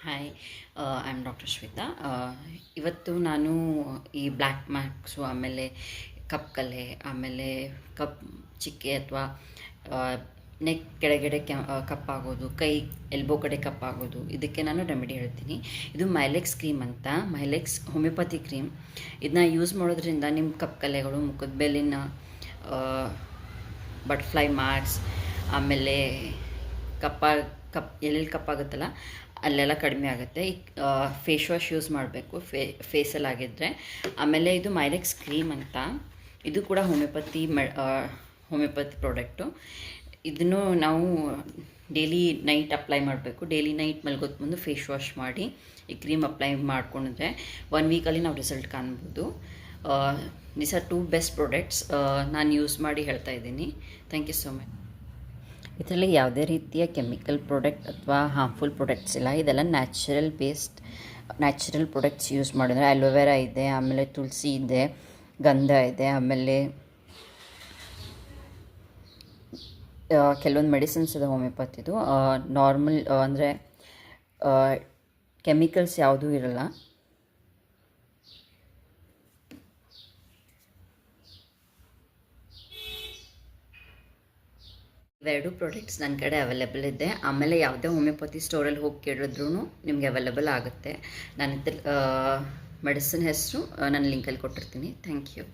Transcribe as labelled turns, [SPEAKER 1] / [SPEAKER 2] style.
[SPEAKER 1] Hi, I am doctor Shweta. ಇವತ್ತು ನಾನು ಈ ಬ್ಲ್ಯಾಕ್ ಮಾರ್ಕ್ಸು, ಆಮೇಲೆ ಕಪ್ ಕಲೆ, ಆಮೇಲೆ ಕಪ್ ಚಿಕ್ಕೆ ಅಥವಾ ನೆಕ್ ಕೆಳಗಡೆ ಕಪ್ಪಾಗೋದು, ಕೈ ಎಲ್ಬೋ ಕಡೆ ಕಪ್ಪಾಗೋದು, ಇದಕ್ಕೆ ನಾನು ರೆಮಿಡಿ ಹೇಳ್ತೀನಿ. ಇದು ಮೈಲೆಕ್ಸ್ ಕ್ರೀಮ್ ಅಂತ, ಮೈಲೆಕ್ಸ್ ಹೋಮಿಯೋಪತಿ ಕ್ರೀಮ್. ಇದನ್ನ ಯೂಸ್ ಮಾಡೋದ್ರಿಂದ ನಿಮ್ಮ ಕಪ್ ಕಲೆಗಳು, ಮುಖದ ಮೇಲಿನ ಬಟರ್ಫ್ಲೈ ಮಾರ್ಕ್ಸ್, ಆಮೇಲೆ ಎಲ್ಲೆಲ್ಲಿ ಕಪ್ಪಾಗುತ್ತಲ್ಲ ಅಲ್ಲೆಲ್ಲ ಕಡಿಮೆ ಆಗುತ್ತೆ. ಫೇಸ್ ವಾಶ್ ಯೂಸ್ ಮಾಡಬೇಕು ಫೇಸಲ್ಲಿ ಆಗಿದ್ದರೆ. ಆಮೇಲೆ ಇದು ಮೈಲೆಕ್ಸ್ ಕ್ರೀಮ್ ಅಂತ, ಇದು ಕೂಡ ಹೋಮಿಯೋಪತಿ ಪ್ರಾಡಕ್ಟು. ಇದನ್ನು ನಾವು ಡೈಲಿ ನೈಟ್ ಅಪ್ಲೈ ಮಾಡಬೇಕು. ಡೈಲಿ ನೈಟ್ ಮಲ್ಗೋದು ಮುಂದೆ ಫೇಸ್ ವಾಶ್ ಮಾಡಿ ಈ ಕ್ರೀಮ್ ಅಪ್ಲೈ ಮಾಡ್ಕೊಂಡಿದ್ರೆ 1 ವೀಕಲ್ಲಿ ನಾವು ರಿಸಲ್ಟ್ ಕಾಣ್ಬೋದು. This are 2 best products. ನಾನು ಯೂಸ್ ಮಾಡಿ ಹೇಳ್ತಾ ಇದ್ದೀನಿ. Thank you so much. ಇದರಲ್ಲಿ ಯಾವುದೇ ರೀತಿಯ ಕೆಮಿಕಲ್ ಪ್ರಾಡಕ್ಟ್ ಅಥವಾ ಹಾರ್ಮ್ಫುಲ್ ಪ್ರಾಡಕ್ಟ್ಸ್ ಇಲ್ಲ. ಇದೆಲ್ಲ ನ್ಯಾಚುರಲ್ ಪ್ರಾಡಕ್ಟ್ಸ್ ಯೂಸ್ ಮಾಡಿದ್ರೆ. ಅಲೋವೆರಾ ಇದೆ, ಆಮೇಲೆ ತುಳಸಿ ಇದೆ, ಗಂಧ ಇದೆ, ಆಮೇಲೆ ಕೆಲವೊಂದು ಮೆಡಿಸಿನ್ಸ್ ಇದೆ ಹೋಮಿಯೋಪತಿದು. ನಾರ್ಮಲ್ ಅಂದರೆ ಕೆಮಿಕಲ್ಸ್ ಯಾವುದೂ ಇರಲ್ಲ. ಇವೆರಡು ಪ್ರಾಡಕ್ಟ್ಸ್ ನನ್ನ ಕಡೆ ಅವೈಲೇಬಲ್ ಇದೆ. ಆಮೇಲೆ ಯಾವುದೇ ಹೋಮಿಯೋಪತಿ ಸ್ಟೋರಲ್ಲಿ ಹೋಗಿ ಕೇಳಿದ್ರೂ ನಿಮಗೆ ಅವೈಲೇಬಲ್ ಆಗುತ್ತೆ. ನನ್ನ ಮೆಡಿಸಿನ್ ಹೆಸರು ನಾನು ಲಿಂಕಲ್ಲಿ ಕೊಟ್ಟಿರ್ತೀನಿ. Thank you.